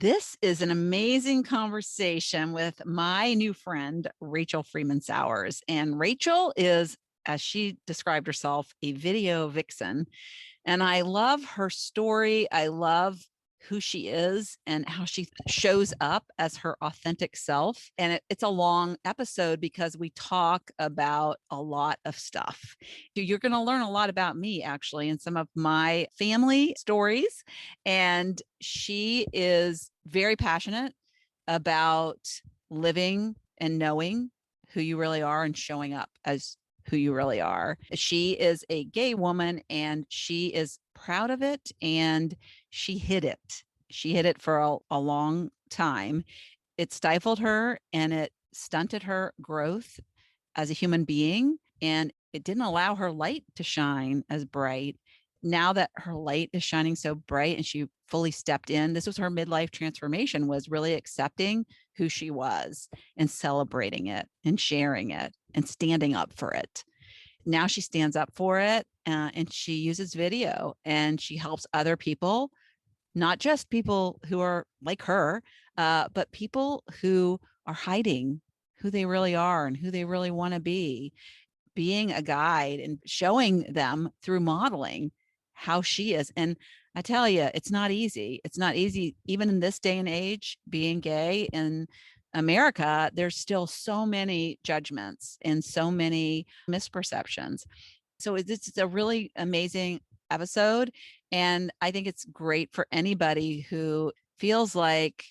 This is an amazing conversation with my new friend, Rachel Freemon Sowers. And Rachel is, as she described herself, a video vixen. And I love her story. I love who she is and how she shows up as her authentic self. And it's a long episode because we talk about a lot of stuff. You're going to learn a lot about me, actually, and some of my family stories. And she is very passionate about living and knowing who you really are and showing up as who you really are. She is a gay woman and she is proud of it, and she hid it. She hid it for a long time. It stifled her and it stunted her growth as a human being, and it didn't allow her light to shine as bright. Now that her light is shining so bright and she fully stepped in, this was her midlife transformation, was really accepting who she was and celebrating it and sharing it and standing up for it. Now she stands up for it, and she uses video and she helps other people, not just people who are like her, but people who are hiding who they really are and who they really want to be, being a guide and showing them through modeling how she is. And I tell you, it's not easy. It's not easy, even in this day and age, being gay in America. There's still so many judgments and so many misperceptions. So this is a really amazing episode. And I think it's great for anybody who feels like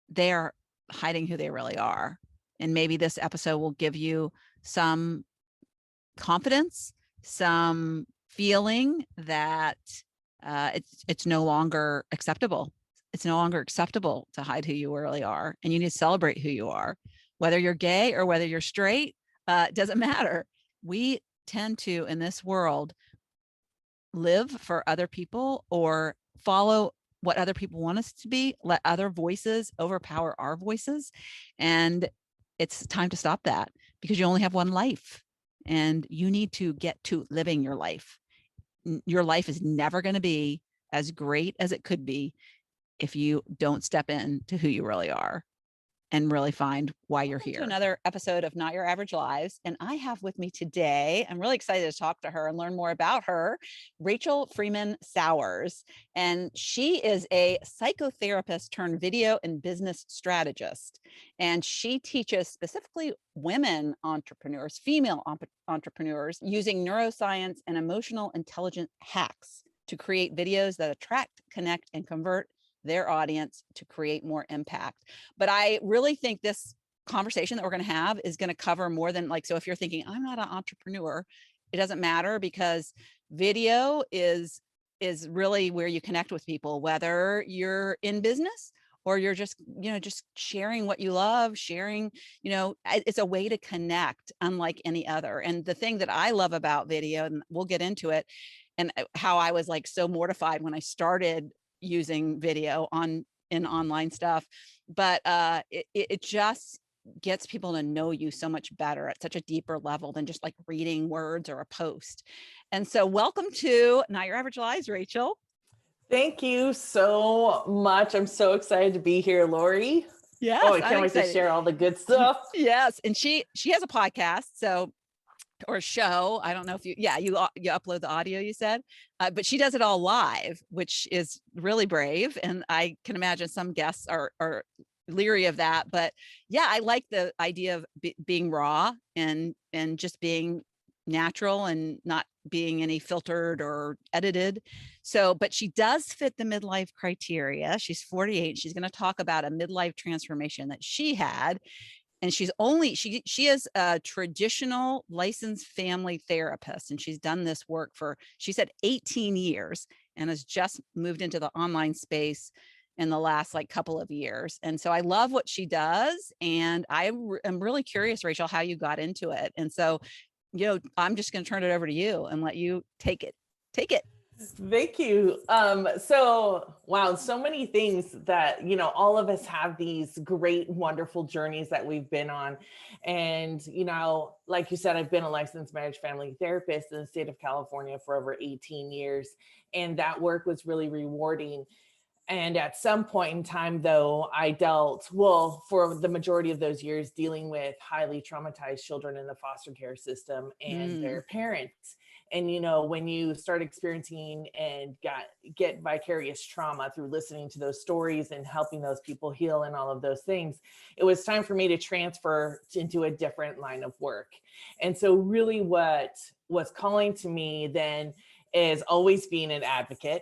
they are hiding who they really are. And maybe this episode will give you some confidence, some feeling that it's no longer acceptable. It's no longer acceptable to hide who you really are, and you need to celebrate who you are, whether you're gay or whether you're straight. It doesn't matter. We tend to, in this world, live for other people or follow what other people want us to be, let other voices overpower our voices. And it's time to stop that, because you only have one life and you need to get to living your life. Your life is never going to be as great as it could be if you don't step into who you really are and really find why you're here. To another episode of Not Your Average Lives. And I have with me today, I'm really excited to talk to her and learn more about her, Rachel Freemon Sowers. And she is a psychotherapist turned video and business strategist. And she teaches specifically women entrepreneurs, female entrepreneurs, using neuroscience and emotional intelligence hacks to create videos that attract, connect, and convert their audience to create more impact. But I really think this conversation that we're going to have is going to cover more than, like, so if you're thinking, I'm not an entrepreneur, it doesn't matter, because video is really where you connect with people, whether you're in business or you're just, just sharing what you love, sharing, it's a way to connect unlike any other. And the thing that I love about video, and we'll get into it, and how I was like so mortified when I started using video in online stuff, but it just gets people to know you so much better at such a deeper level than just like reading words or a post. And so welcome to Not Your Average Lives, Rachel. Thank you so much. I'm so excited to be here, Lori. Yes, I can't wait to share all the good stuff. Yes, and she has a podcast, so, or a show. I don't know if you upload the audio, you said, but she does it all live, which is really brave. And I can imagine some guests are leery of that, but yeah, I like the idea of being raw and just being natural and not being any filtered or edited. So, but she does fit the midlife criteria. She's 48. She's going to talk about a midlife transformation that she had. And she is a traditional licensed family therapist, and she's done this work for, she said, 18 years, and has just moved into the online space in the last couple of years. And so I love what she does, and I'm really curious, Rachel, how you got into it. And so, I'm just going to turn it over to you and let you take it. Thank you. Wow, so many things that, all of us have these great, wonderful journeys that we've been on. And, like you said, I've been a licensed marriage family therapist in the state of California for over 18 years. And that work was really rewarding. And at some point in time, though, I dealt, well, for the majority of those years, dealing with highly traumatized children in the foster care system and Mm. their parents. And, you know, when you start experiencing and get vicarious trauma through listening to those stories and helping those people heal and all of those things, it was time for me to transfer into a different line of work. And so really what was calling to me then is always being an advocate,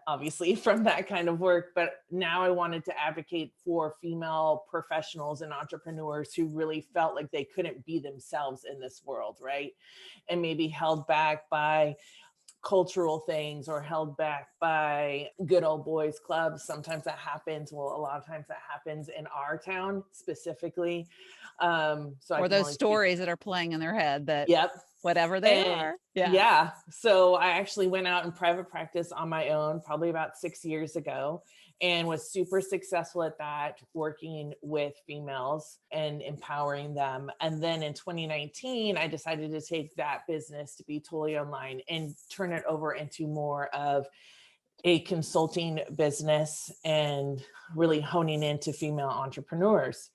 obviously from that kind of work, but now I wanted to advocate for female professionals and entrepreneurs who really felt like they couldn't be themselves in this world, right? And maybe held back by cultural things or held back by good old boys clubs. Sometimes that happens. Well, a lot of times that happens in our town specifically. So I Or can those only speak. stories that are playing in their head that Yep. whatever they And are. Yeah. yeah, so I actually went out in private practice on my own, probably about 6 years ago, and was super successful at that, working with females and empowering them. And then in 2019, I decided to take that business to be totally online and turn it over into more of a consulting business and really honing into female entrepreneurs.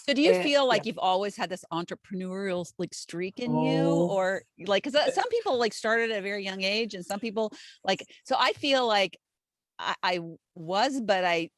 So do you And feel yeah. like you've always had this entrepreneurial like streak in you, Oh, or like, because some people like started at a very young age and some people like, so I feel like I was, but I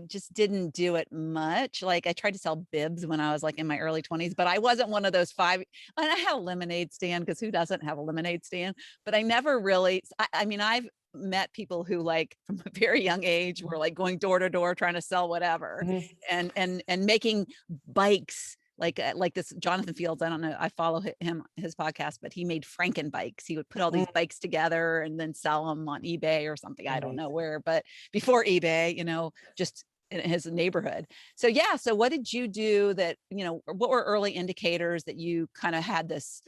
just didn't do it much. Like I tried to sell bibs when I was like in my early 20s, but I wasn't one of those five. And I had a lemonade stand because who doesn't have a lemonade stand? But I never really, I mean, I've met people who like from a very young age were like going door to door trying to sell whatever mhm. and making bikes like this Jonathan Fields. I don't know. I follow him, his podcast, but he made Franken bikes. He would put all these Mm, bikes together and then sell them on eBay or something. I don't know amazing. where, but before eBay, you know, just in his neighborhood. So yeah. So what did you do that, you know, what were early indicators that you kind of had this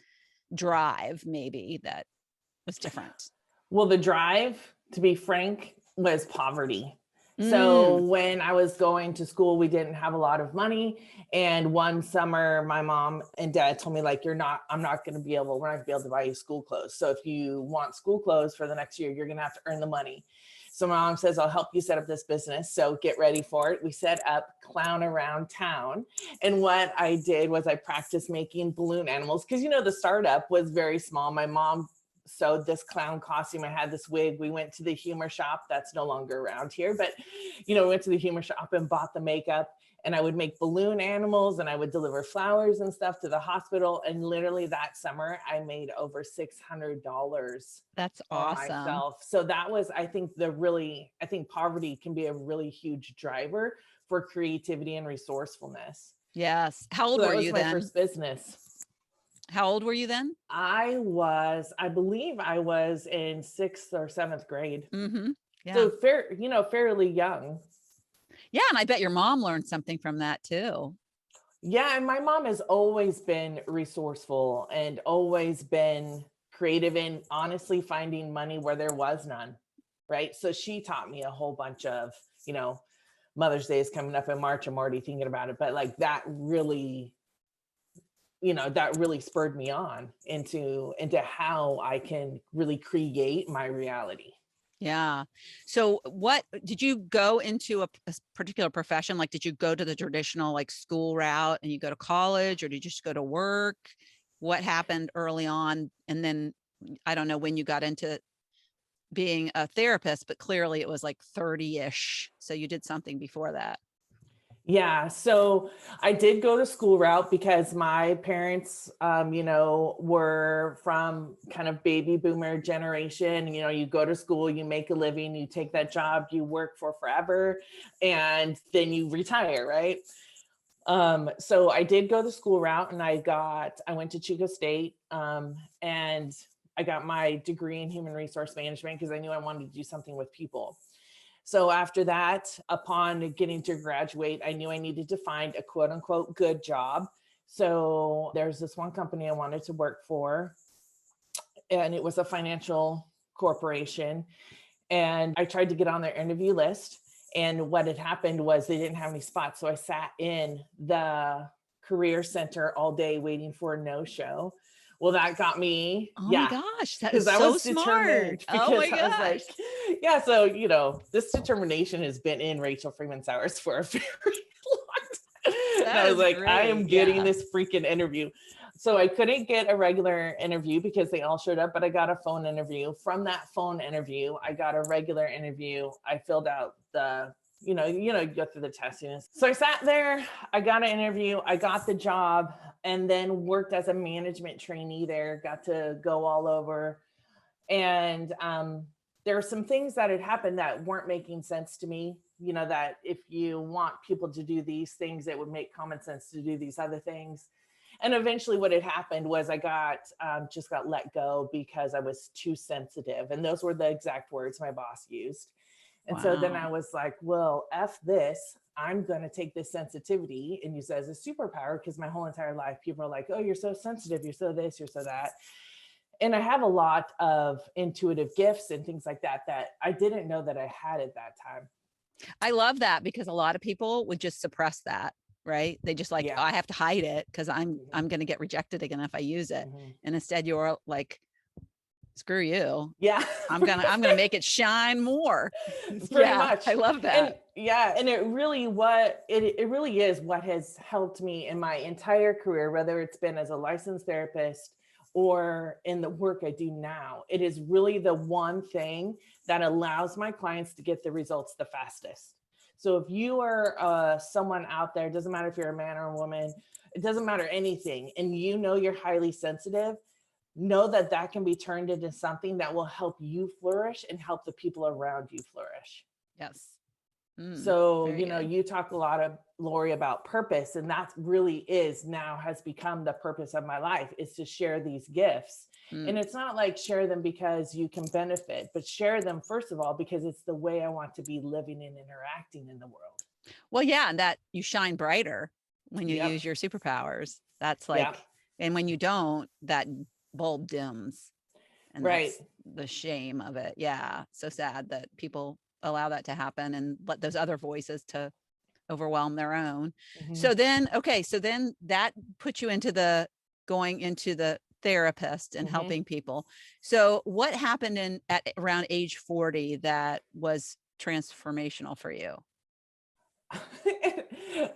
drive maybe that was different? Well, the drive, to be frank, was poverty. So Mm, when I was going to school, we didn't have a lot of money. And one summer, my mom and dad told me, like, I'm not going to be able, we're not going to be able to buy you school clothes. So if you want school clothes for the next year, you're going to have to earn the money. So my mom says, I'll help you set up this business. So get ready for it. We set up Clown Around Town. And what I did was I practiced making balloon animals because, you know, the startup was very small. My mom sewed this clown costume. I had this wig. We went to the humor shop that's no longer around here, but you know, we went to the humor shop and bought the makeup, and I would make balloon animals and I would deliver flowers and stuff to the hospital. And literally that summer I made over $600 that's for awesome. myself. So that was, I think I think poverty can be a really huge driver for creativity and resourcefulness. Yes. How So old that were was you my then? first business. How old were you then? I believe I was in sixth or seventh grade. Mm-hmm. Yeah. So fairly young. Yeah. And I bet your mom learned something from that too. Yeah. And my mom has always been resourceful and always been creative in honestly finding money where there was none. Right. So she taught me a whole bunch of, you know, Mother's Day is coming up in March. I'm already thinking about it. But like that really spurred me on into how I can really create my reality. Yeah. So what did you go into a particular profession? Like, did you go to the traditional like school route and you go to college, or did you just go to work? What happened early on? And then I don't know when you got into being a therapist, but clearly it was like 30-ish. So you did something before that. Yeah, so I did go to school route because my parents, were from kind of baby boomer generation. You know, you go to school, you make a living, you take that job, you work for forever, and then you retire, right? So I did go the school route, and I went to Chico State, and I got my degree in human resource management because I knew I wanted to do something with people. So after that, upon getting to graduate, I knew I needed to find a quote unquote good job. So there's this one company I wanted to work for, and it was a financial corporation. And I tried to get on their interview list. And what had happened was they didn't have any spots. So I sat in the career center all day waiting for a no show. Well, that got me. Oh my Yeah. gosh, that Because is I so was smart. determined, Oh because my I was like, gosh. yeah, so, this determination has been in Rachel Freemon Sowers for a very long time. And That I was is like, I great. am getting Yeah. this freaking interview. So I couldn't get a regular interview because they all showed up, but I got a phone interview. From that phone interview, I got a regular interview. I filled out the, you go through the testing. So I sat there, I got an interview, I got the job, and then worked as a management trainee there, got to go all over. And there are some things that had happened that weren't making sense to me. That if you want people to do these things, it would make common sense to do these other things. And eventually what had happened was I just got let go because I was too sensitive. And those were the exact words my boss used. And so then I Wow. was like, well, F this. I'm going to take this sensitivity and use it as a superpower, because my whole entire life, people are like, oh, you're so sensitive. You're so this, you're so that. And I have a lot of intuitive gifts and things like that I didn't know that I had at that time. I love that, because a lot of people would just suppress that, right? They just like, Yeah. oh, I have to hide it because I'm Mhm. going to get rejected again if I use it. Mhm. And instead you're like, screw you. Yeah. I'm gonna make it shine more. Pretty Yeah, I much. love And that. yeah, and it really is what has helped me in my entire career, whether it's been as a licensed therapist or in the work I do now. It is really the one thing that allows my clients to get the results the fastest. So if you are someone out there, it doesn't matter if you're a man or a woman, it doesn't matter anything, and you're highly sensitive, know that that can be turned into something that will help you flourish and help the people around you flourish. Yes. Mm, So, very good. you talk a lot of, Lori, about purpose, and that really is now has become the purpose of my life, is to share these gifts. Mm. And it's not like share them because you can benefit, but share them first of all because it's the way I want to be living and interacting in the world. Well, yeah, and that you shine brighter when you Yep. use your superpowers. That's Yeah. like, and when you don't, that bulb dims. And Right. that's the shame of it. Yeah. So sad that people allow that to happen and let those other voices to overwhelm their own. Mhm. So then, okay, so then that puts you into the going into the therapist and Mhm. helping people. So what happened at around age 40 that was transformational for you?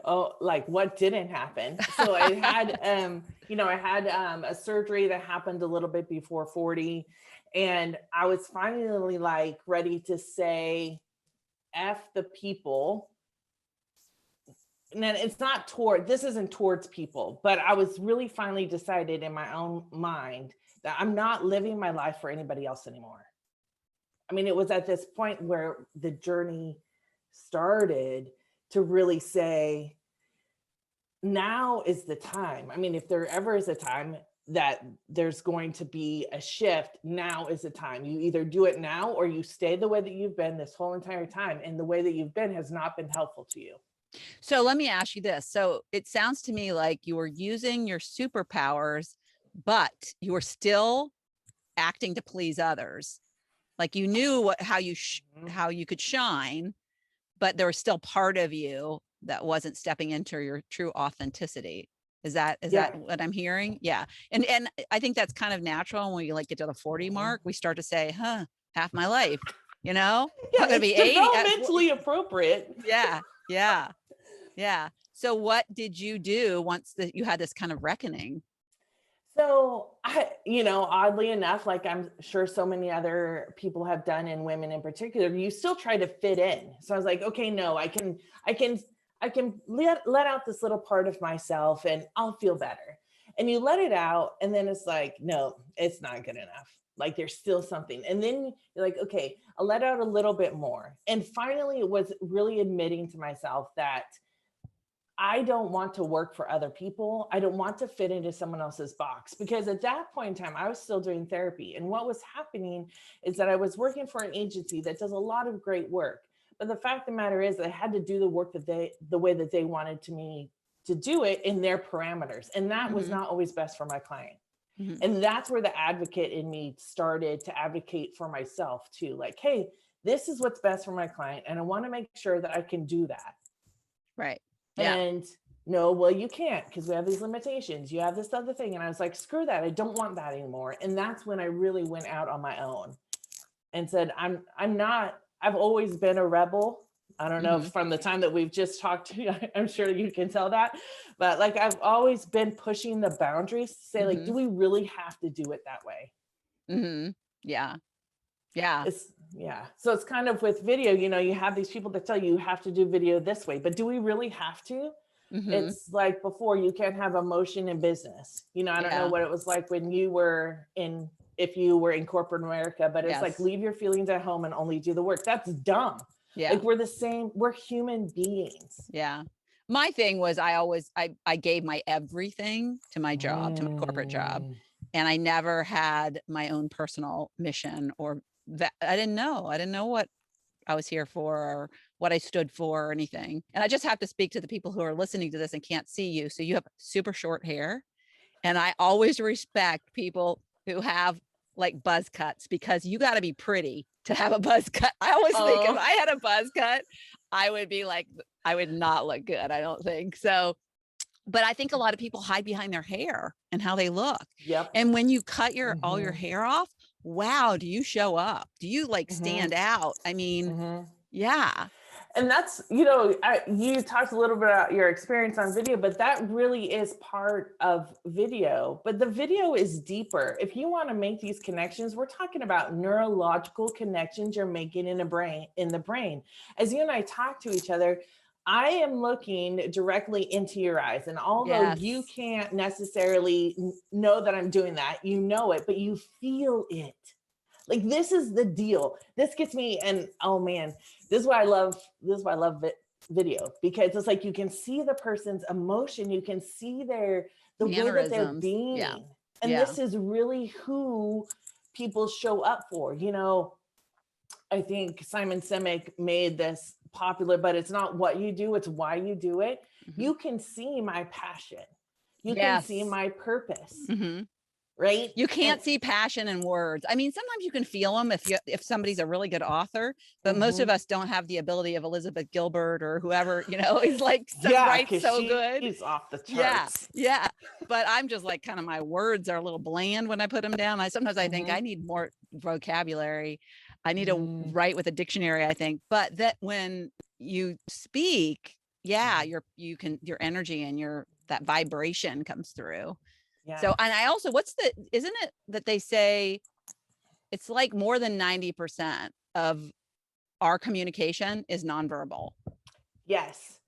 Oh, like what didn't happen? So I had, a surgery that happened a little bit before 40, and I was finally like ready to say F the people. And then this isn't towards people, but I was really finally decided in my own mind that I'm not living my life for anybody else anymore. I mean, it was at this point where the journey started to really say, now is the time. I mean, if there ever is a time that there's going to be a shift, now is the time. You either do it now or you stay the way that you've been this whole entire time. And the way that you've been has not been helpful to you. So let me ask you this. So it sounds to me like you were using your superpowers, but you were still acting to please others. Like you knew Mhm. how you could shine, but there was still part of you that wasn't stepping into your true authenticity. Is Yeah. that what I'm hearing? Yeah. And I think that's kind of natural when we like get to the 40 Mhm. mark, we start to say, huh, half my life, you know, I'm Yeah, going to it's be 80 at 40. developmentally appropriate. Yeah. Yeah. Yeah. So what did you do once that you had this kind of reckoning? So oddly enough, like I'm sure so many other people have done, and women in particular, you still try to fit in. So I was like, okay, no, I can, let out this little part of myself and I'll feel better. And you let it out, and then it's like, no, it's not good enough. Like there's still something. And then you're like, okay, I'll let out a little bit more. And finally, it was really admitting to myself that I don't want to work for other people. I don't want to fit into someone else's box, because at that point in time, I was still doing therapy. And what was happening is that I was working for an agency that does a lot of great work. But the fact of the matter is, I had to do the work the way that they wanted me to do it in their parameters. And that was Mm-hmm. not always best for my client. Mm-hmm. And that's where the advocate in me started to advocate for myself too. Like, hey, this is what's best for my client. And I want to make sure that I can do that. Right. Yeah. And no, well, you can't because we have these limitations. You have this other thing. And I was like, screw that. I don't want that anymore. And that's when I really went out on my own and said, I've always been a rebel. I don't know if from the time that we've just talked to you, I'm sure you can tell that, but like, I've always been pushing the boundaries to say like, do we really have to do it that way? Yeah. Yeah. Yeah. So it's kind of with video, you have these people that tell you have to do video this way, but do we really have to? It's like before, you can't have emotion in business. I don't know what it was like when you were if you were in corporate America, but it's like, leave your feelings at home and only do the work. That's dumb. Yeah. Like, we're the same, we're human beings. Yeah. My thing was I gave my everything to my job, to my corporate job. And I never had my own personal mission or that. I didn't know what I was here for or what I stood for or anything. And I just have to speak to the people who are listening to this and can't see you. So you have super short hair. And I always respect people who have like buzz cuts because you got to be pretty to have a buzz cut. I always think if I had a buzz cut, I would be like, I would not look good. I don't think so. But I think a lot of people hide behind their hair and how they look. Yep. And when you cut all your hair off, wow, do you show up? Do you like stand out? I mean, yeah. And that's, you talked a little bit about your experience on video, but that really is part of video. But the video is deeper. If you want to make these connections, we're talking about neurological connections you're making in the brain. As you and I talk to each other, I am looking directly into your eyes. And although you can't necessarily know that I'm doing that, you know it, but you feel it. Like, this is the deal. This gets me. And oh man, this is why I love video, because it's like, you can see the person's emotion. You can see the way that they're being. Yeah. And this is really who people show up for. I think Simon Sinek made this popular, but it's not what you do, it's why you do it. You can see my passion. You can see my purpose. Right? You can't see passion in words. I mean, sometimes you can feel them if somebody's a really good author, but most of us don't have the ability of Elizabeth Gilbert or whoever, is like writes so good. He's off the charts. Yeah. But I'm just like, kind of, my words are a little bland when I put them down. I think I need more vocabulary. I need to write with a dictionary, I think. But that when you speak, your energy and that vibration comes through. Yeah. So, and I also, isn't it that they say it's like more than 90% of our communication is nonverbal? Yes.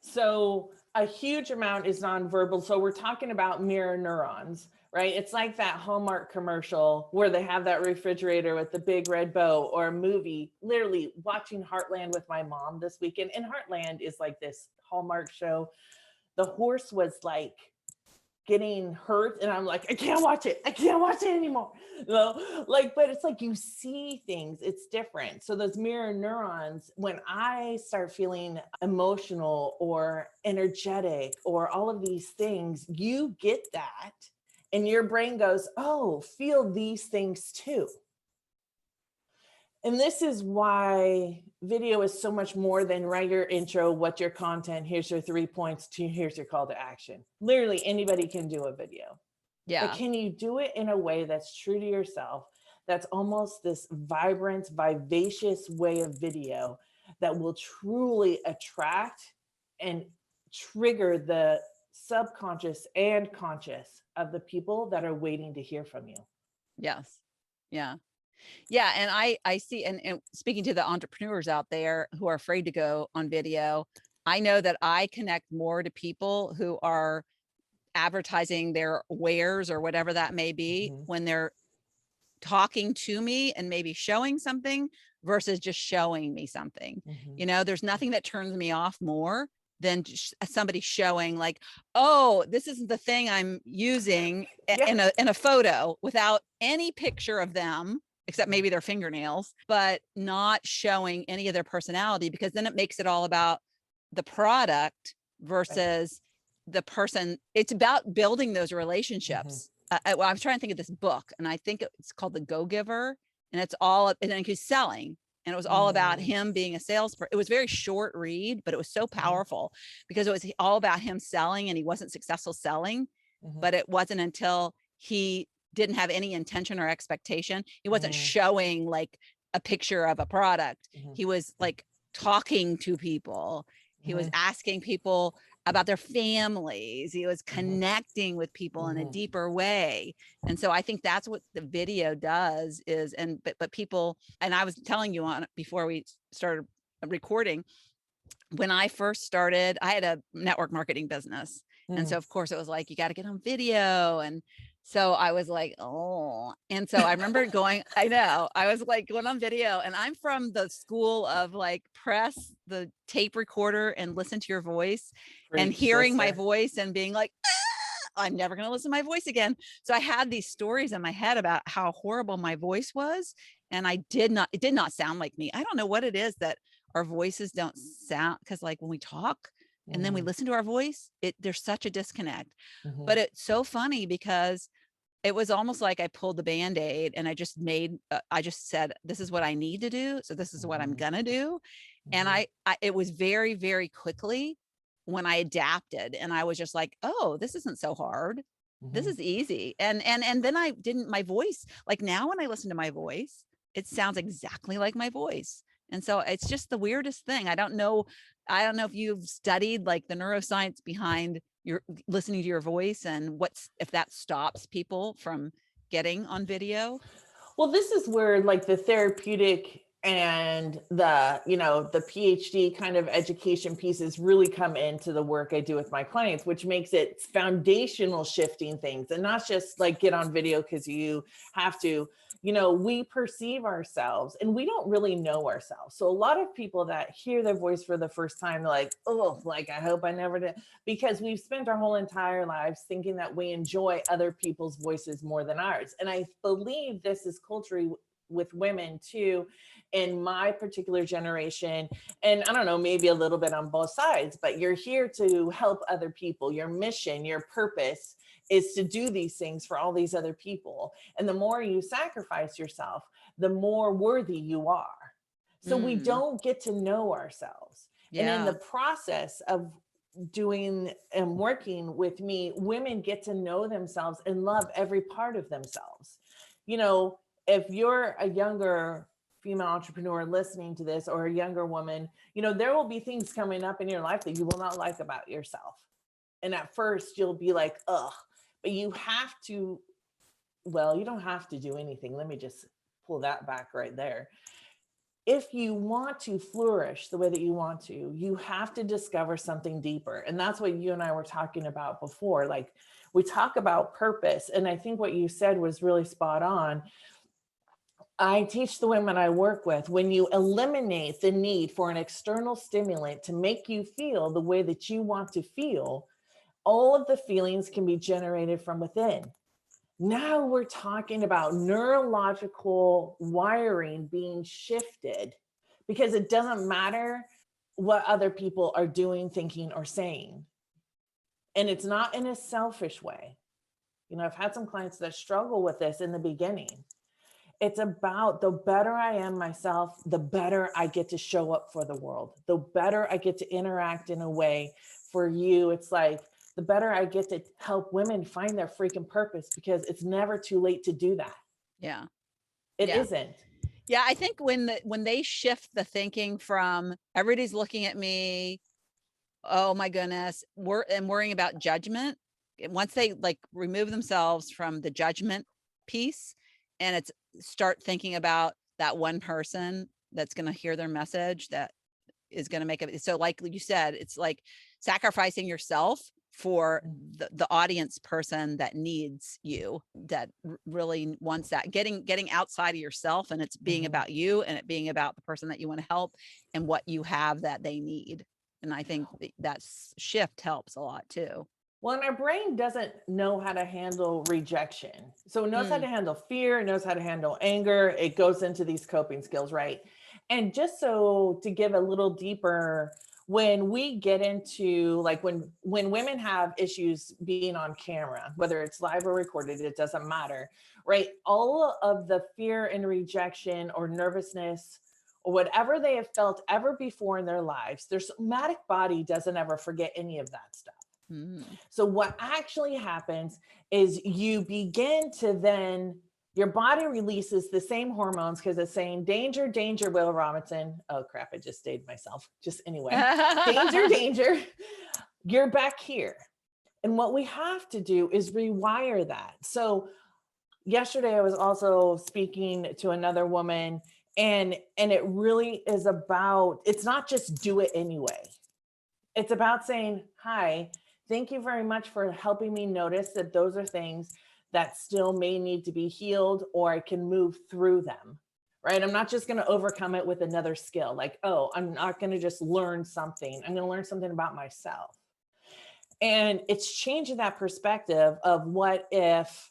So a huge amount is nonverbal. So we're talking about mirror neurons, right? It's like that Hallmark commercial where they have that refrigerator with the big red bow, or a movie. Literally watching Heartland with my mom this weekend. And Heartland is like this Hallmark show. The horse was like getting hurt, and I'm like, I can't watch it anymore. But it's like, you see things, it's different. So those mirror neurons, when I start feeling emotional or energetic or all of these things, you get that and your brain goes, oh, feel these things too. And this is why video is so much more than write your intro, what's your content, here's your 3 points, here's your call to action. Literally anybody can do a video. Yeah. But can you do it in a way that's true to yourself? That's almost this vibrant, vivacious way of video that will truly attract and trigger the subconscious and conscious of the people that are waiting to hear from you. Yes. Yeah. Yeah. And I see, and speaking to the entrepreneurs out there who are afraid to go on video, I know that I connect more to people who are advertising their wares or whatever that may be when they're talking to me and maybe showing something versus just showing me something. There's nothing that turns me off more than somebody showing like, oh, this isn't the thing I'm using in a photo without any picture of them, except maybe their fingernails, but not showing any of their personality, because then it makes it all about the product versus the person. It's about building those relationships. I was trying to think of this book, and I think it's called The Go Giver, and it's all, and then he's selling. And it was all about him being a salesperson. It was very short read, but it was so powerful because it was all about him selling, and he wasn't successful selling. But it wasn't until he didn't have any intention or expectation. He wasn't showing like a picture of a product. He was like talking to people. He was asking people about their families. He was connecting with people in a deeper way. And so I think that's what the video does is, but people, and I was telling you on before we started recording, when I first started, I had a network marketing business. And so of course it was like, you got to get on video. And so I was like, oh, and so I remember going, I know, I was like going on video, and I'm from the school of like press the tape recorder and listen to your voice. And hearing my voice and being like, I'm never going to listen to my voice again. So I had these stories in my head about how horrible my voice was. And it did not sound like me. I don't know what it is that our voices don't sound, because like when we talk and then we listen to our voice, there's such a disconnect. But it's so funny because it was almost like I pulled the Band-Aid and I just said, this is what I need to do. So this is what I'm going to do. And it was very, very quickly when I adapted, and I was just like, oh, this isn't so hard. This is easy. And then my voice, like now when I listen to my voice, it sounds exactly like my voice. And so it's just the weirdest thing. I don't know if you've studied like the neuroscience behind your listening to your voice and if that stops people from getting on video. Well, this is where like the therapeutic and the PhD kind of education pieces really come into the work I do with my clients, which makes it foundational shifting things, and not just like get on video because you have to. We perceive ourselves and we don't really know ourselves. So a lot of people that hear their voice for the first time, they're like, oh, like, I hope I never did, because we've spent our whole entire lives thinking that we enjoy other people's voices more than ours. And I believe this is culturally with women too, in my particular generation. And I don't know, maybe a little bit on both sides, but you're here to help other people. Your mission, your purpose is to do these things for all these other people. And the more you sacrifice yourself, the more worthy you are. So we don't get to know ourselves. And in the process of doing and working with me, women get to know themselves and love every part of themselves. If you're a younger female entrepreneur listening to this, or a younger woman, there will be things coming up in your life that you will not like about yourself. And at first you'll be like, ugh, but you have to, well, you don't have to do anything. Let me just pull that back right there. If you want to flourish the way that you want to, you have to discover something deeper. And that's what you and I were talking about before. Like, we talk about purpose. And I think what you said was really spot on. I teach the women I work with, when you eliminate the need for an external stimulant to make you feel the way that you want to feel, all of the feelings can be generated from within. Now we're talking about neurological wiring being shifted, because it doesn't matter what other people are doing, thinking, or saying. And it's not in a selfish way. I've had some clients that struggle with this in the beginning. It's about, the better I am myself, the better I get to show up for the world, the better I get to interact in a way for you. It's like, the better I get to help women find their freaking purpose, because it's never too late to do that. Yeah. It isn't. Yeah. I think when they shift the thinking from everybody's looking at me, oh my goodness, and worrying about judgment, once they like remove themselves from the judgment piece, and start thinking about that one person that's going to hear their message, that is going to make it. So like you said, it's like sacrificing yourself for the audience person that needs you, that really wants that, getting outside of yourself, and it's being about you, and it being about the person that you want to help and what you have that they need. And I think that shift helps a lot too. Well, and our brain doesn't know how to handle rejection. So it knows how to handle fear, it knows how to handle anger. It goes into these coping skills, right? And just so to give a little deeper, when we get into like when women have issues being on camera, whether it's live or recorded, it doesn't matter, right? All of the fear and rejection or nervousness or whatever they have felt ever before in their lives, their somatic body doesn't ever forget any of that stuff. So what actually happens is you begin to then, your body releases the same hormones because it's saying danger, danger, Will Robinson. Oh crap, I just dated myself. Just anyway, danger, danger. You're back here. And what we have to do is rewire that. So yesterday I was also speaking to another woman, and it really is about, it's not just do it anyway. It's about saying, hi, thank you very much for helping me notice that those are things that still may need to be healed, or I can move through them, right? I'm not just going to overcome it with another skill. Like, oh, I'm not going to just learn something. I'm going to learn something about myself. And it's changing that perspective of what if,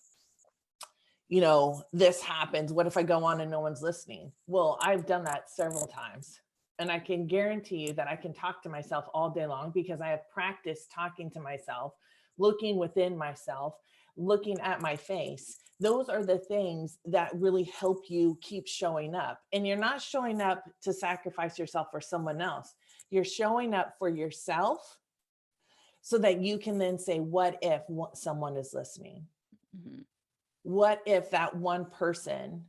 you know, this happens? What if I go on and no one's listening? Well, I've done that several times. And I can guarantee you that I can talk to myself all day long because I have practiced talking to myself, looking within myself, looking at my face. Those are the things that really help you keep showing up. And you're not showing up to sacrifice yourself for someone else. You're showing up for yourself so that you can then say, what if someone is listening? Mm-hmm. What if that one person,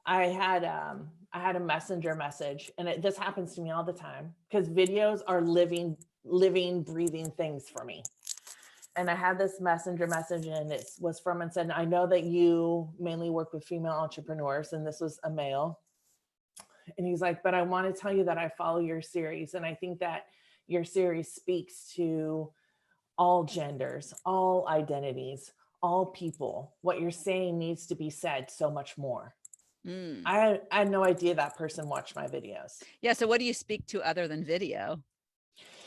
I had a messenger message, and this happens to me all the time because videos are living, breathing things for me. And I had this messenger message, and it was from, and said, I know that you mainly work with female entrepreneurs, and this was a male. And he's like, but I want to tell you that I follow your series, and I think that your series speaks to all genders, all identities, all people. What you're saying needs to be said so much more. I had no idea that person watched my videos. Yeah. So what do you speak to other than video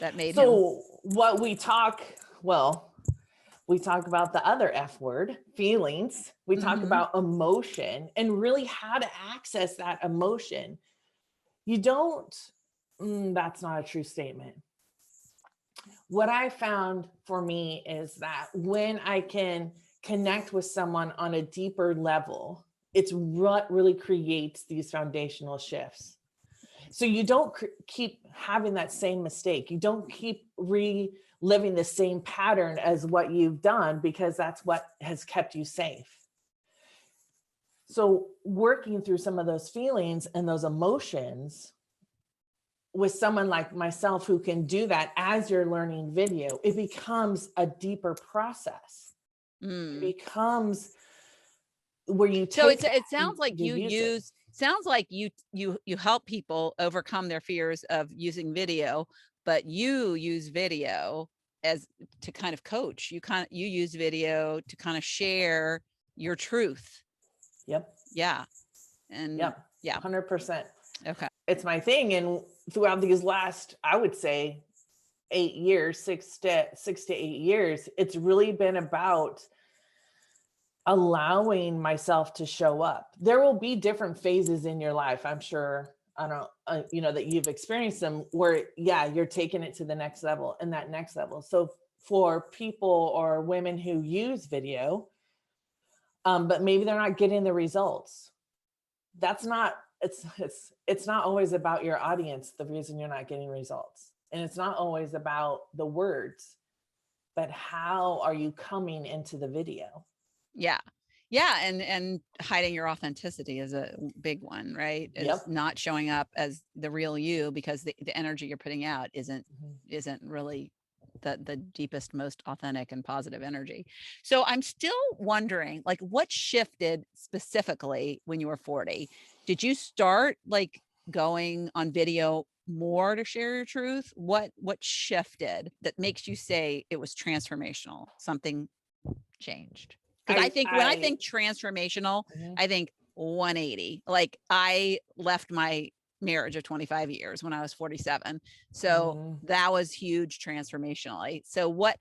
that made him? What we talk about the other F word, feelings. We talk about emotion and really how to access that emotion. You don't, that's not a true statement. What I found for me is that when I can connect with someone on a deeper level, it's what really creates these foundational shifts. So you don't keep having that same mistake. You don't keep reliving the same pattern as what you've done, because that's what has kept you safe. So working through some of those feelings and those emotions with someone like myself who can do that as you're learning video, it becomes a deeper process. It becomes where you take. So it sounds like you help people overcome their fears of using video, but you use video as to kind of coach. You use video to kind of share your truth. Yep. Yeah. And yeah, 100%. Okay. It's my thing. And throughout these last, I would say 8 years, 6 to 8 years, it's really been about allowing myself to show up. There will be different phases in your life. I'm sure, that you've experienced them where, you're taking it to the next level and that next level. So for people or women who use video, but maybe they're not getting the results. It's not always about your audience, the reason you're not getting results. And it's not always about the words, but how are you coming into the video? Yeah. Yeah. And hiding your authenticity is a big one, right? It's not showing up as the real you, because the energy you're putting out isn't really the deepest, most authentic and positive energy. So I'm still wondering, like, what shifted specifically when you were 40? Did you start like going on video more to share your truth? What shifted that makes you say it was transformational? Something changed? Because I think when I think transformational, I think 180. Like, I left my marriage of 25 years when I was 47. So that was huge transformationally. So what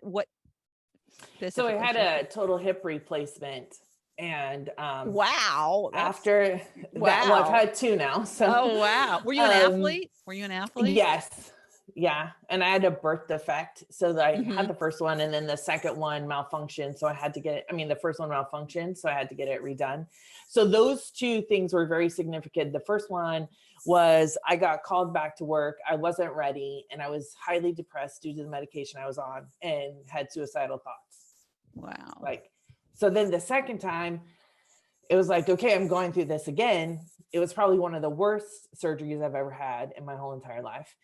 so I had a total hip replacement, and wow. After that, well, I've had 2 now. So wow. Were you an athlete? Yes. Yeah. And I had a birth defect. So that I had the first one, and then the second one malfunctioned. So I had to get it. I mean, the first one malfunctioned, so I had to get it redone. So those 2 things were very significant. The first one was I got called back to work. I wasn't ready, and I was highly depressed due to the medication I was on and had suicidal thoughts. Wow. Like, so then the second time it was like, okay, I'm going through this again. It was probably one of the worst surgeries I've ever had in my whole entire life.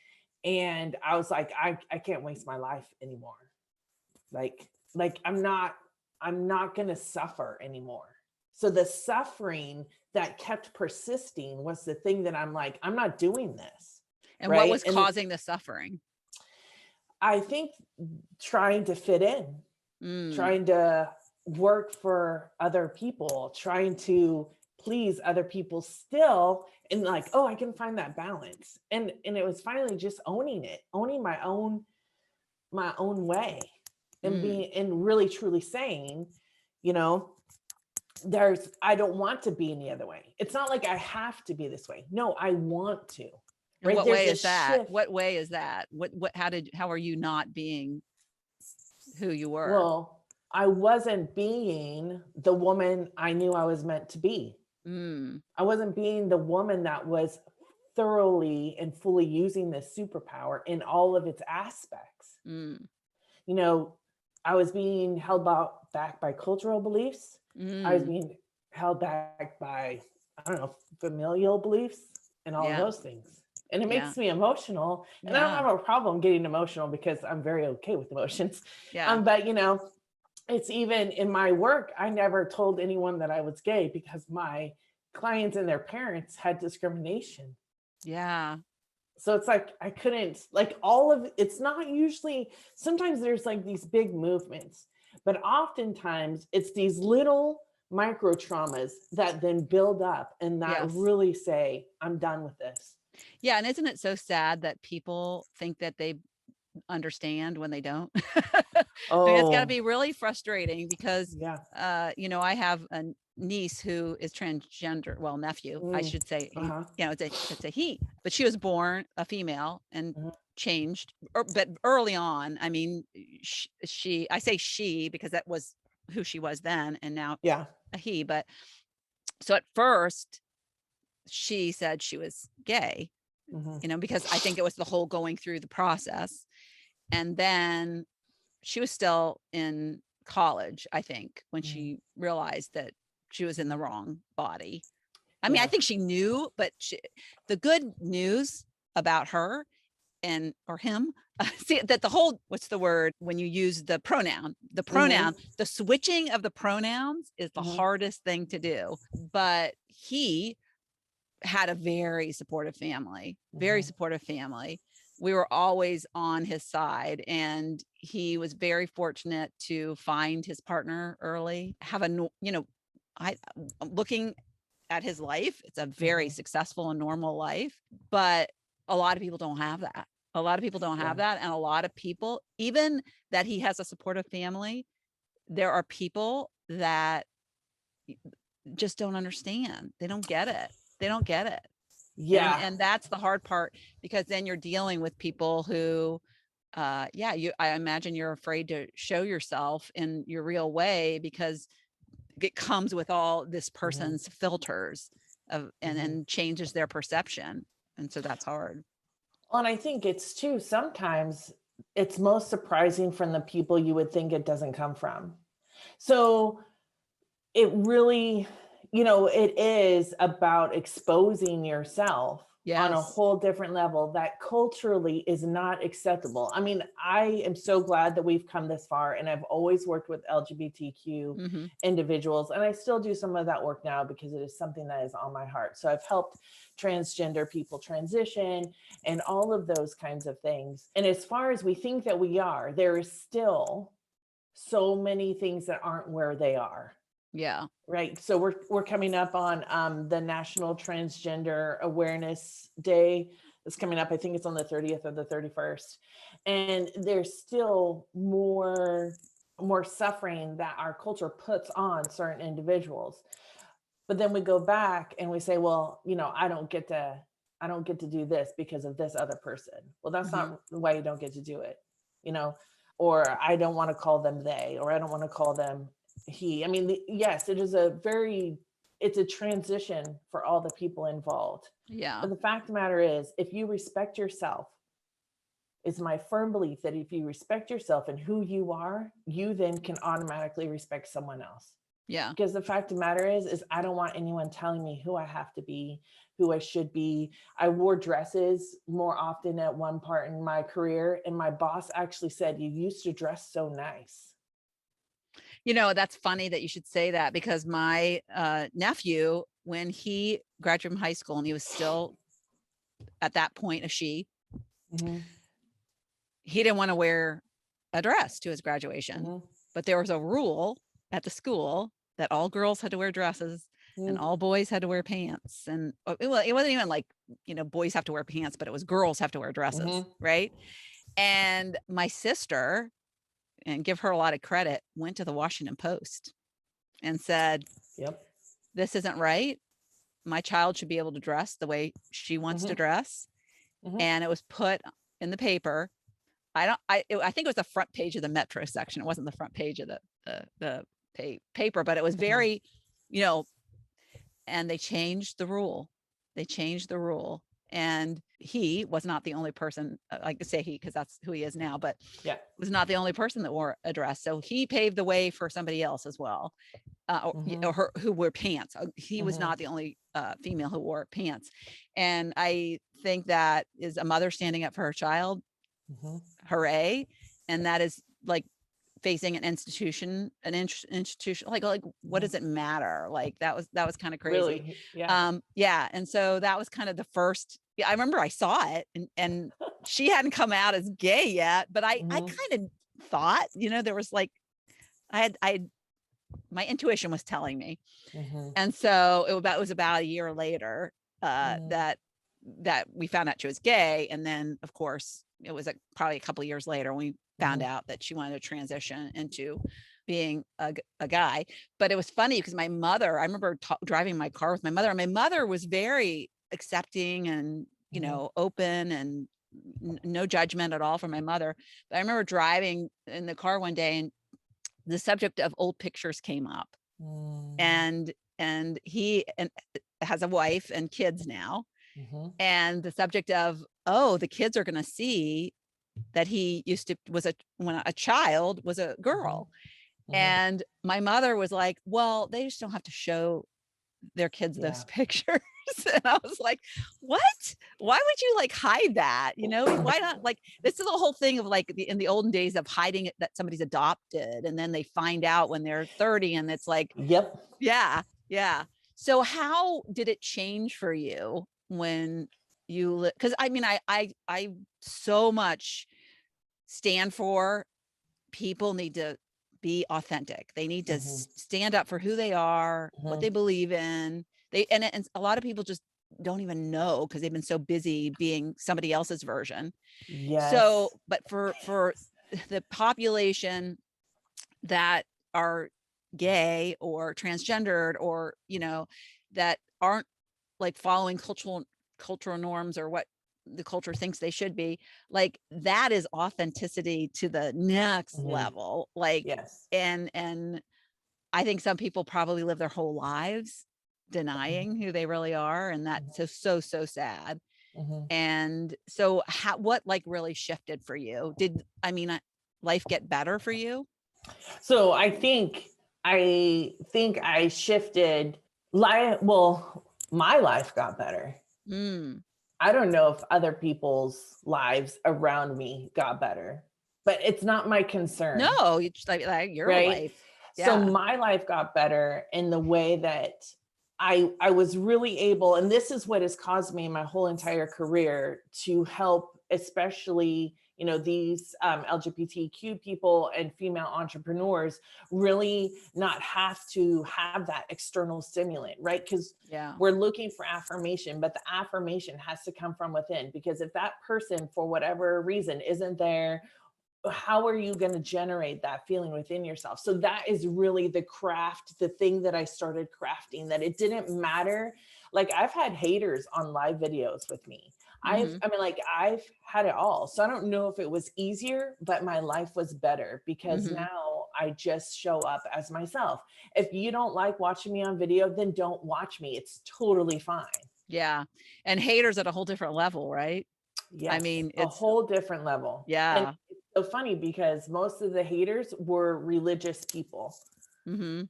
And I was like, I can't waste my life anymore. Like I'm not going to suffer anymore. So the suffering that kept persisting was the thing that I'm like, I'm not doing this. And right? what was And causing the suffering? I think trying to fit in, trying to work for other people, trying to please other people still, and like, oh, I can find that balance. And it was finally just owning my own way, and being, and really truly saying, you know, I don't want to be any other way. It's not like I have to be this way. No, I want to. And what There's way a is that? shift. What way is that? How are you not being who you were? Well, I wasn't being the woman I knew I was meant to be. I wasn't being the woman that was thoroughly and fully using this superpower in all of its aspects. You know, I was being held back by cultural beliefs. I was being held back by, I don't know, familial beliefs and all of those things. And it makes me emotional. And I don't have a problem getting emotional because I'm very okay with emotions. But, you know, it's even in my work, I never told anyone that I was gay because my clients and their parents had discrimination. Yeah. So it's like, I couldn't, like, all of it's not usually, sometimes there's like these big movements, but oftentimes it's these little micro traumas that then build up and that really say, I'm done with this. Yeah. And isn't it so sad that people think that they understand when they don't? I mean, it's got to be really frustrating because, you know, I have a niece who is transgender, well, nephew, I should say, you know, it's a he, but she was born a female and changed, but early on, I mean, I say she because that was who she was then, and now a he. But so at first she said she was gay, you know, because I think it was the whole going through the process. And then she was still in college, I think, when she realized that she was in the wrong body. I mean, I think she knew, but the good news about her or him, see that the whole, what's the word when you use the pronoun, the switching of the pronouns is the hardest thing to do. But he had a very supportive family, We were always on his side, and he was very fortunate to find his partner early, have you know, looking at his life, it's a very successful and normal life, but a lot of people don't have that. A lot of people don't have that. And a lot of people, even that he has a supportive family, there are people that just don't understand. They don't get it. Yeah. And that's the hard part, because then you're dealing with people who, I imagine you're afraid to show yourself in your real way because it comes with all this person's filters and changes their perception. And so that's hard. Well, and I think it's too, sometimes it's most surprising from the people you would think it doesn't come from. So it really, you know, it is about exposing yourself on a whole different level that culturally is not acceptable. I mean, I am so glad that we've come this far, and I've always worked with LGBTQ individuals, and I still do some of that work now because it is something that is on my heart. So I've helped transgender people transition and all of those kinds of things. And as far as we think that we are, there is still so many things that aren't where they are. Yeah. Right. So we're coming up on the National Transgender Awareness Day. It's coming up. I think it's on the 30th or the 31st. And there's still more suffering that our culture puts on certain individuals. But then we go back and we say, well, you know, I don't get to do this because of this other person. Well, that's not why you don't get to do it, you know, or I don't want to call them they, or I don't want to call them he. I mean, yes, it is a very it's a transition for all the people involved. Yeah. But the fact of the matter is, if you respect yourself, it's my firm belief that if you respect yourself and who you are, you then can automatically respect someone else. Yeah. Because the fact of the matter is I don't want anyone telling me who I have to be, who I should be. I wore dresses more often at one part in my career, and my boss actually said, "You used to dress so nice." You know, that's funny that you should say that, because my nephew, when he graduated from high school and he was still at that point a she, Mhm, he didn't want to wear a dress to his graduation. mhm, But there was a rule at the school that all girls had to wear dresses and mhm, all boys had to wear pants. And it wasn't even like, boys have to wear pants, but it was girls have to wear dresses, mhm. right? And my sister, and give her a lot of credit, went to the Washington Post and said, Yep. this isn't right. My child should be able to dress the way she wants to Mhm, dress. mhm, And it was put in the paper. I think it was the front page of the Metro section. It wasn't the front page of the paper, but it was mhm. very, and they changed the rule. They changed the rule. And he was not the only person, I like to say he, because that's who he is now, but Yeah. was not the only person that wore a dress. So he paved the way for somebody else as well, Mhm, who wore pants. He was mhm, not the only female who wore pants. And I think that is a mother standing up for her child. mhm, Hooray. And that is like facing an institution, institution, like what mhm. does it matter? Like that was kind of crazy. Really? Yeah. Yeah. And so that was kind of the first, yeah, I remember I saw it, and she hadn't come out as gay yet, but I Mhm, kind of thought, there was like, I my intuition was telling me. mhm, And so it was about a year later mhm, that we found out she was gay. And then of course it was probably a couple of years later when we found mhm, out that she wanted to transition into being a guy. But it was funny because my mother, I remember driving my car with my mother, and my mother was very accepting and, mhm, open, and no judgment at all from my mother. But I remember driving in the car one day, and the subject of old pictures came up. mm, And he has a wife and kids now, mhm, and the subject of, oh, the kids are going to see that he used to was when a child was a mhm, girl. mhm. And my mother was like, well, they just don't have to show their kids those Yeah. pictures. And I was like, what? Why would you like hide that? Why not? Like, this is the whole thing of like in the olden days of hiding it, that somebody's adopted, and then they find out when they're 30, and it's like, Yep. yeah, yeah. So how did it change for you when you because I mean, I so much stand for people need to be authentic. They need to Mhm, stand up for who they are, what mhm. they believe in. And a lot of people just don't even know because they've been so busy being somebody else's version. So, Yes. but for the population that are gay or transgendered, or that aren't like following cultural norms or what the culture thinks they should be, like that is authenticity to the next Mhm. level. Like, Yes. and I think some people probably live their whole lives Mhm, denying who they really are, and that's so sad. mhm. And so what like really shifted for you? Life get better for you? So I think I shifted life. Well, my life got better. Mm. I don't know if other people's lives around me got better, but it's not my concern, No, you just like your right? life. So Yeah. my life got better in the way that I was really able, and this is what has caused me my whole entire career to help, especially these LGBTQ people and female entrepreneurs really not have to have that external stimulant, right? Because Yeah. we're looking for affirmation, but the affirmation has to come from within. Because if that person, for whatever reason, isn't there, how are you going to generate that feeling within yourself? So that is really the craft, the thing that I started crafting, that it didn't matter. Like, I've had haters on live videos with me. Mhm. I've had it all. So I don't know if it was easier, but my life was better because Mhm. now I just show up as myself. If you don't like watching me on video, then don't watch me. It's totally fine. Yeah. And haters at a whole different level, right? I Yes, mean, a it's, whole different level. And yeah. it's so funny because most of the haters were religious people Mm-hmm.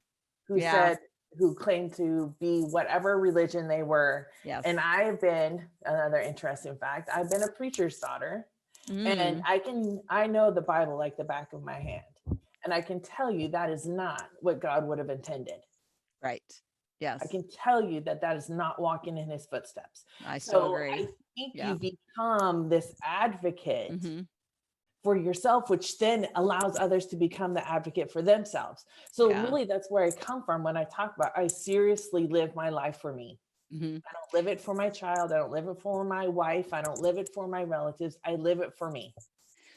who Yeah. said, who claimed to be whatever religion they were. Yes. And I've been, another interesting fact, I've been a preacher's daughter, and Mm, I know the Bible like the back of my hand. And I can tell you that is not what God would have intended. right. I Yes. can tell you that that is not walking in his footsteps. I so So agree. I think Yeah. you become this advocate Mm-hmm. for yourself, which then allows others to become the advocate for themselves. So Yeah. really that's where I come from when I talk about, I seriously live my life for me. Mm-hmm. I don't live it for my child. I don't live it for my wife. I don't live it for my relatives. I live it for me.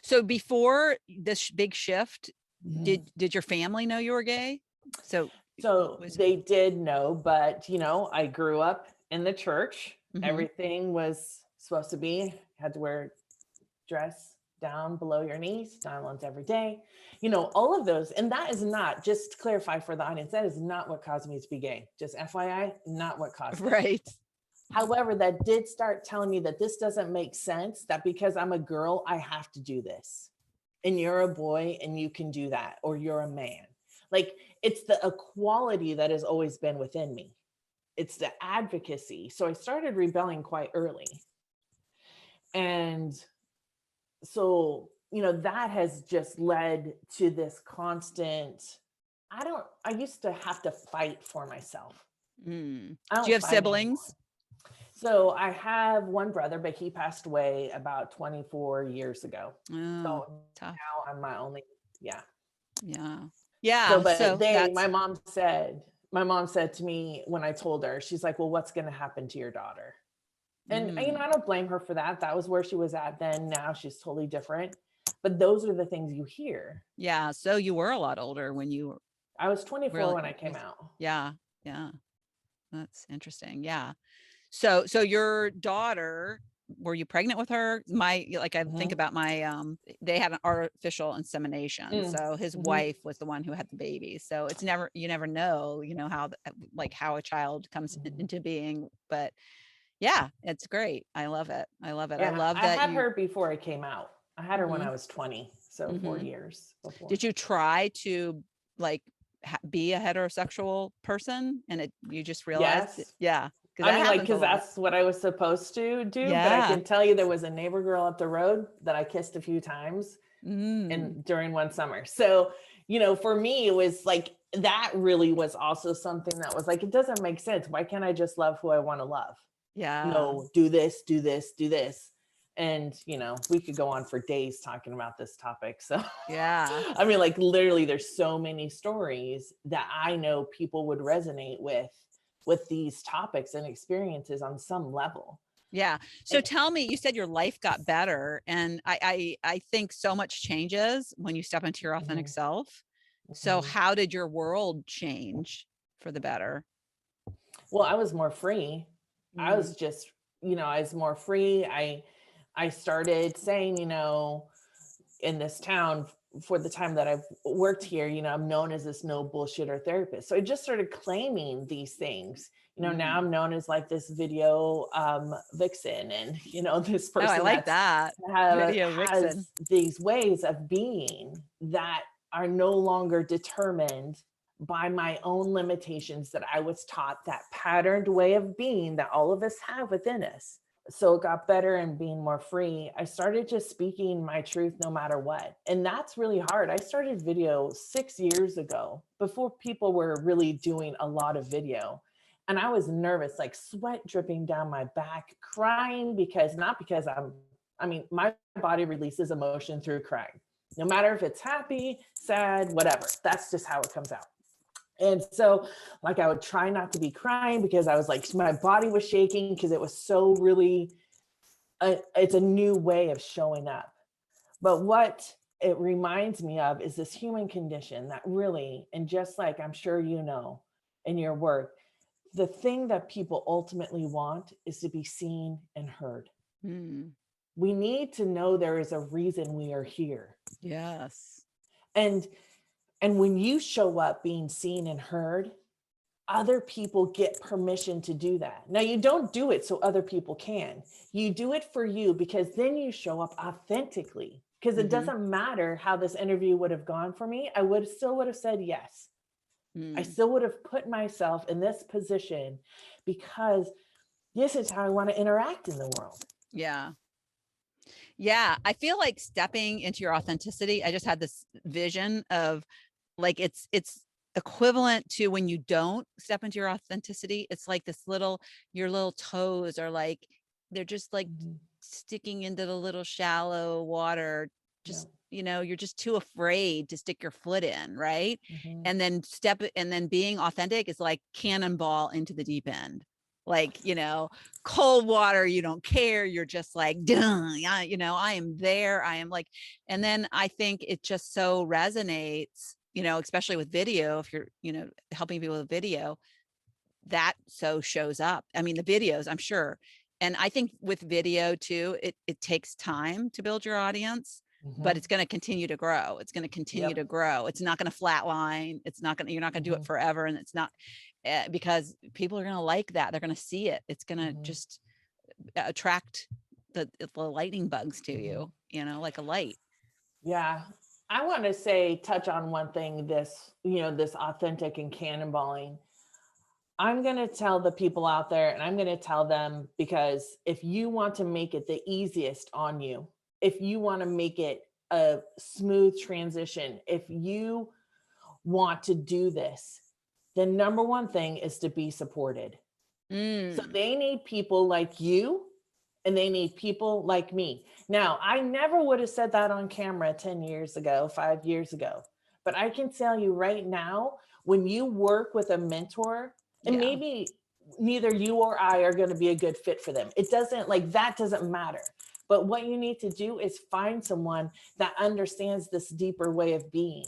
So before this big shift, Mhm. did your family know you were gay? So So was, they did know, but I grew up in the church. mm-hmm. Everything was supposed to be, had to wear dress down below your knees, nylons every day, all of those. And that is not, just to clarify for the audience, that is not what caused me to be gay. Just FYI, not what caused it. Right. However, that did start telling me that this doesn't make sense, that because I'm a girl, I have to do this. And you're a boy and you can do that, or you're a man. Like, it's the equality that has always been within me. It's the advocacy. So I started rebelling quite early. And so, that has just led to this constant, I used to have to fight for myself. Mm. I Do you don't have fight anymore. siblings? So I have one brother, but he passed away about 24 years ago. Oh, So tough. now I'm my only, yeah. Yeah. So, Yeah. but So that's, my mom said to me when I told her, she's like, well, what's going to happen to your daughter? And, I don't blame her for that. That was where she was at then. Now she's totally different. But those are the things you hear. yeah. So you were a lot older when you I was 24 really, when I came out. yeah. Yeah. That's interesting. Yeah. So your daughter, were you pregnant with her? Like I think Mhm. about they had an artificial insemination. Mm. So his Mhm. wife was the one who had the baby. So you never know, how how a child comes Mhm. into being. But yeah, it's great. I love it. I love it. I Yeah, love I that had you, her before I came out. I had her when hmm I was 20, so 4 hmm years before. did you try to like be a heterosexual person and you just realized, Yes. yeah, because I that mean, like, happens a because lot. that's what I was supposed to do. But I Yeah. can tell you there was a neighbor girl up the road that I kissed a few times Mm. during one summer. So, for me, it was like, that really was also something that was like, it doesn't make sense. Why can't I just love who I want to love? Yeah. No, do this, do this, do this. And, we could go on for days talking about this topic. So, Yeah. I mean, like, literally, there's so many stories that I know people would resonate with these topics and experiences on some level. Yeah. So And tell me, you said your life got better, and I think so much changes when you step into your authentic Mhm, self. So mhm. how did your world change for the better? Well, I was more free. I Mm. was just, I was more free. I started saying, in this town, for the time that I've worked here, I'm known as this no bullshitter therapist. So I just started claiming these things. Now Mm. I'm known as like this video vixen, and this Oh, I person like that's that. Video vixen. has these ways of being that are no longer determined by my own limitations that I was taught, that patterned way of being that all of us have within us. So it got better and being more free. I started just speaking my truth no matter what. And that's really hard. I started video 6 years ago before people were really doing a lot of video. And I was nervous, like sweat dripping down my back, crying not because my body releases emotion through crying, no matter if it's happy, sad, whatever. That's just how it comes out. And so, like, I would try not to be crying because I was like, my body was shaking because it was so really, it's a new way of showing up. But what it reminds me of is this human condition that really, and just like I'm sure in your work, the thing that people ultimately want is to be seen and heard. Mm. We need to know there is a reason we are here. Yes. And And when you show up being seen and heard, other people get permission to do that. Now, you don't do it so other people can. You do it for you, because then you show up authentically. Because it doesn't matter how this interview would have gone for me. I still would have said yes. I still would have put myself in this position, because this is how I want to interact in the world. Yeah. Yeah. I feel like stepping into your authenticity. I just had this vision of like, it's equivalent to when you don't step into your authenticity. It's like your little toes are like, they're just like sticking into the little shallow water. Just, you're just too afraid to stick your foot in. Right. And then being authentic is like cannonball into the deep end. Like, cold water, you don't care. You're just like, duh, I am there. I am like, and then I think it just so resonates, especially with video, if you're, helping people with video, that so shows up. I mean, the videos, I'm sure. And I think with video too, it takes time to build your audience, but it's going to continue to grow. It's going to continue to grow. It's not going to flatline. You're not going to do it forever. And it's not because people are going to like that. They're going to see it. It's going to just attract the lightning bugs to you, like a light. Yeah. I want to touch on one thing, this authentic and cannonballing. I'm going to tell the people out there, and I'm going to tell them, because if you want to make it the easiest on you, if you want to make it a smooth transition, if you want to do this, the number one thing is to be supported. So they need people like you, and they need people like me. Now, I never would have said that on camera 10 years ago, 5 years ago, but I can tell you right now, when you work with a mentor, and maybe neither you or I are going to be a good fit for them. That doesn't matter. But what you need to do is find someone that understands this deeper way of being.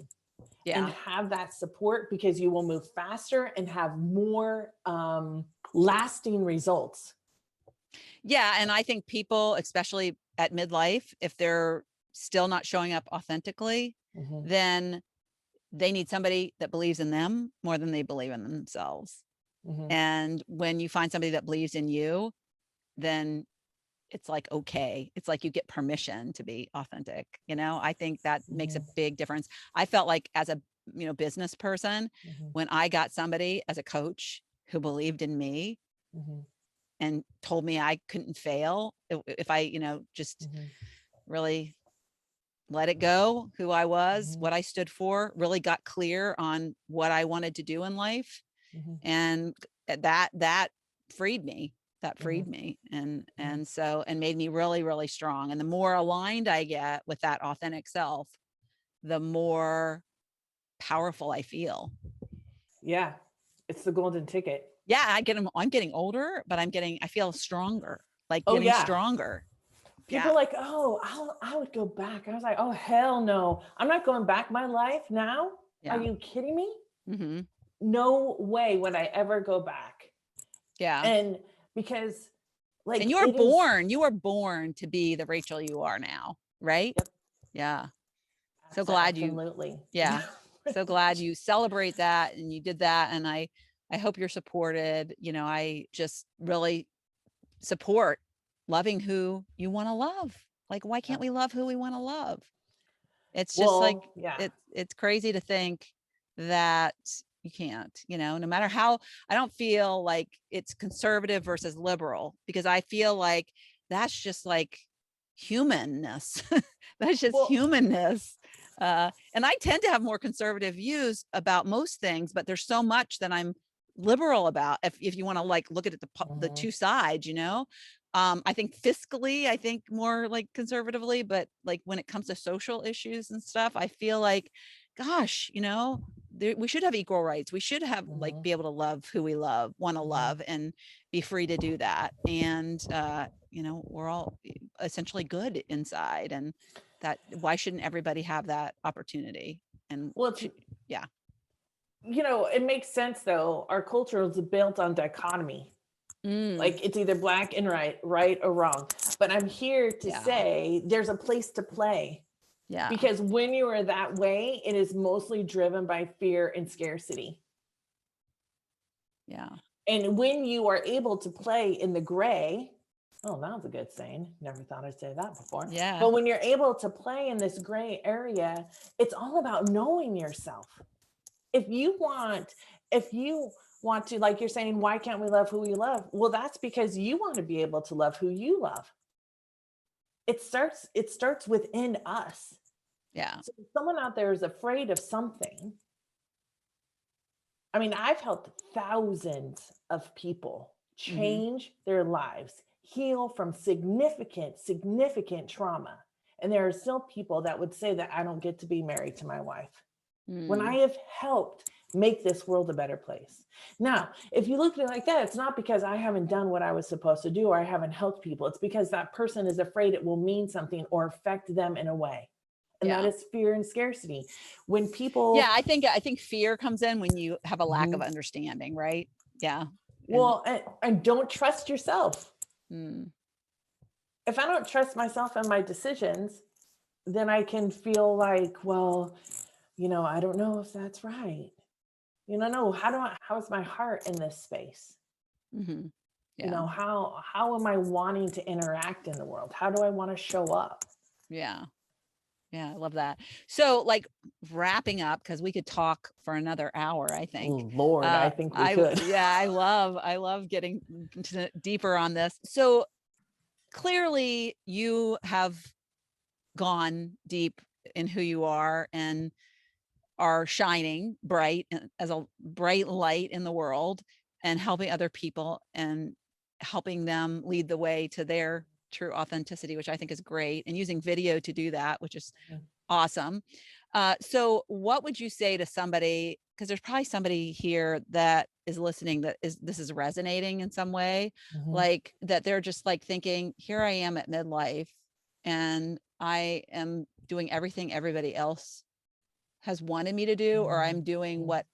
And have that support, because you will move faster and have more lasting results. Yeah. And I think people, especially at midlife, if they're still not showing up authentically, then they need somebody that believes in them more than they believe in themselves. And when you find somebody that believes in you, then it's like, okay, it's like you get permission to be authentic. I think that makes a big difference. I felt like as a, business person, when I got somebody as a coach who believed in me and told me I couldn't fail if I, just really let it go, who I was, what I stood for, really got clear on what I wanted to do in life. And that freed me. That freed me. And made me really, really strong. And the more aligned I get with that authentic self, the more powerful I feel. Yeah. It's the golden ticket. Yeah. I'm getting older, but I feel stronger, like getting stronger. People are like, I would go back. I was like, oh, hell no. I'm not going back my life now. Are you kidding me? No way would I ever go back. Yeah. And because and you were born to be the Rachel you are now, right? Yep. Yeah. So glad Absolutely. So glad you celebrate that and you did that. And I hope you're supported. I just really support loving who you want to love. Like, why can't we love who we want to love? It's just it's crazy to think that you can't, no matter how. I don't feel like it's conservative versus liberal, because I feel like that's just like humanness. That's just humanness. And I tend to have more conservative views about most things, but there's so much that I'm liberal about. If you want to like look at it, the two sides, I think fiscally, I think more like conservatively, but like when it comes to social issues and stuff, I feel like, gosh, we should have equal rights. We should have like be able to love who we love, want to love, and be free to do that. And, we're all essentially good inside, and that why shouldn't everybody have that opportunity? And it makes sense though. Our culture is built on dichotomy. Like it's either black and right or wrong. But I'm here to say there's a place to play. Yeah. Because when you are that way, it is mostly driven by fear and scarcity. Yeah. And when you are able to play in the gray, oh, that was a good saying. Never thought I'd say that before. Yeah. But when you're able to play in this gray area, it's all about knowing yourself. If you want to, like you're saying, why can't we love who we love? Well, that's because you want to be able to love who you love. It starts within us. Yeah. So if someone out there is afraid of something, I mean, I've helped thousands of people change their lives, heal from significant trauma. And there are still people that would say that I don't get to be married to my wife. When I have helped make this world a better place. Now, if you look at it like that, it's not because I haven't done what I was supposed to do or I haven't helped people. It's because that person is afraid it will mean something or affect them in a way. And that is fear and scarcity. When people, I think fear comes in when you have a lack of understanding, right? Yeah. Well, and don't trust yourself. Mm. If I don't trust myself and my decisions, then I can feel like, well, I don't know if that's right. No, how is my heart in this space? Mm-hmm. Yeah. How am I wanting to interact in the world? How do I want to show up? Yeah. Yeah, I love that. So like wrapping up, because we could talk for another hour, I think. Oh, Lord, I think we could. Yeah, I love getting deeper on this. So clearly you have gone deep in who you are and are shining bright as a bright light in the world and helping other people and helping them lead the way to their true authenticity, which I think is great, and using video to do that, which is awesome. So what would you say to somebody, because there's probably somebody here that is listening this is resonating in some way, like that they're just like thinking, here I am at midlife and I am doing everything everybody else has wanted me to do, or I'm doing what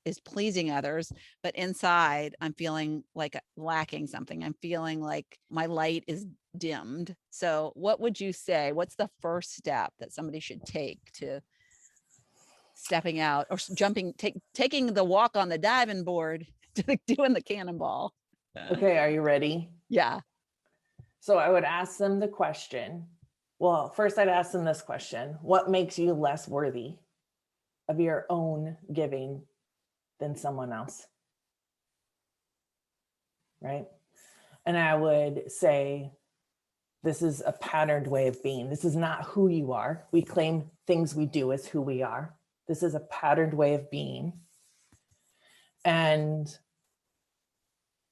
is pleasing others, but inside I'm feeling like lacking something. I'm feeling like my light is dimmed. So what would you say? What's the first step that somebody should take to stepping out or taking the walk on the diving board to doing the cannonball? Okay, are you ready? Yeah. So I would ask them the question. Well, first I'd ask them this question: what makes you less worthy of your own giving than someone else? Right? And I would say, this is a patterned way of being. This is not who you are. We claim things we do as who we are. This is a patterned way of being. And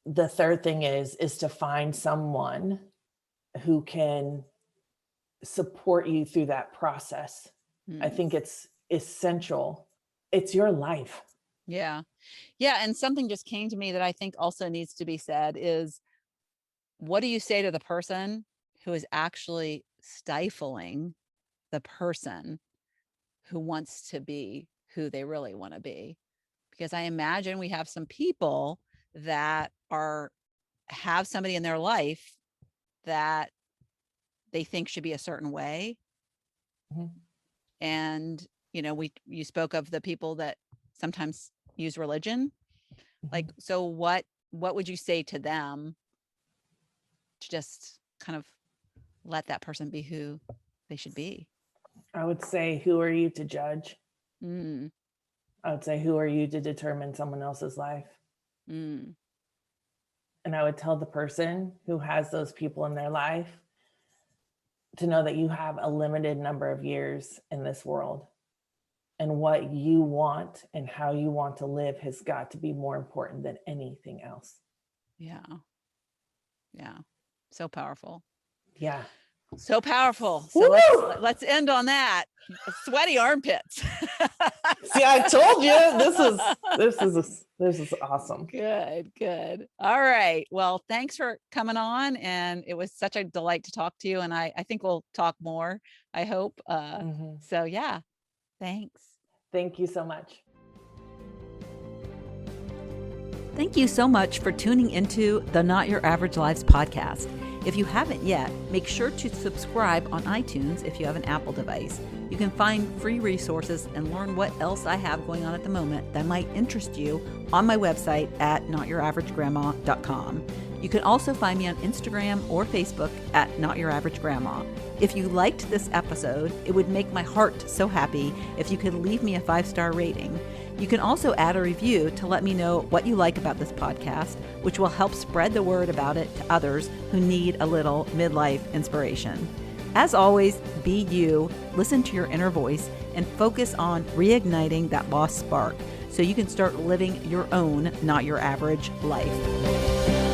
the third thing is to find someone who can support you through that process. I think it's essential. It's your life. Yeah. Yeah. And something just came to me that I think also needs to be said is, what do you say to the person who is actually stifling the person who wants to be who they really want to be? Because I imagine we have some people that have somebody in their life that they think should be a certain way. And, you spoke of the people that sometimes use religion. Like, so what would you say to them to just kind of let that person be who they should be? I would say, who are you to judge? I would say, who are you to determine someone else's life? And I would tell the person who has those people in their life to know that you have a limited number of years in this world, and what you want and how you want to live has got to be more important than anything else. Yeah. So powerful. Yeah. So powerful. So let's end on that. Sweaty armpits. See, I told you this is awesome. Good. All right. Well, thanks for coming on, and it was such a delight to talk to you. And I think we'll talk more, I hope. So yeah, thanks. Thank you so much. Thank you so much for tuning into the Not Your Average Lives podcast. If you haven't yet, make sure to subscribe on iTunes if you have an Apple device. You can find free resources and learn what else I have going on at the moment that might interest you on my website at notyouraveragegrandma.com. You can also find me on Instagram or Facebook at Not Your Average Grandma. If you liked this episode, it would make my heart so happy if you could leave me a 5-star rating. You can also add a review to let me know what you like about this podcast, which will help spread the word about it to others who need a little midlife inspiration. As always, be you, listen to your inner voice, and focus on reigniting that lost spark so you can start living your own, not your average life.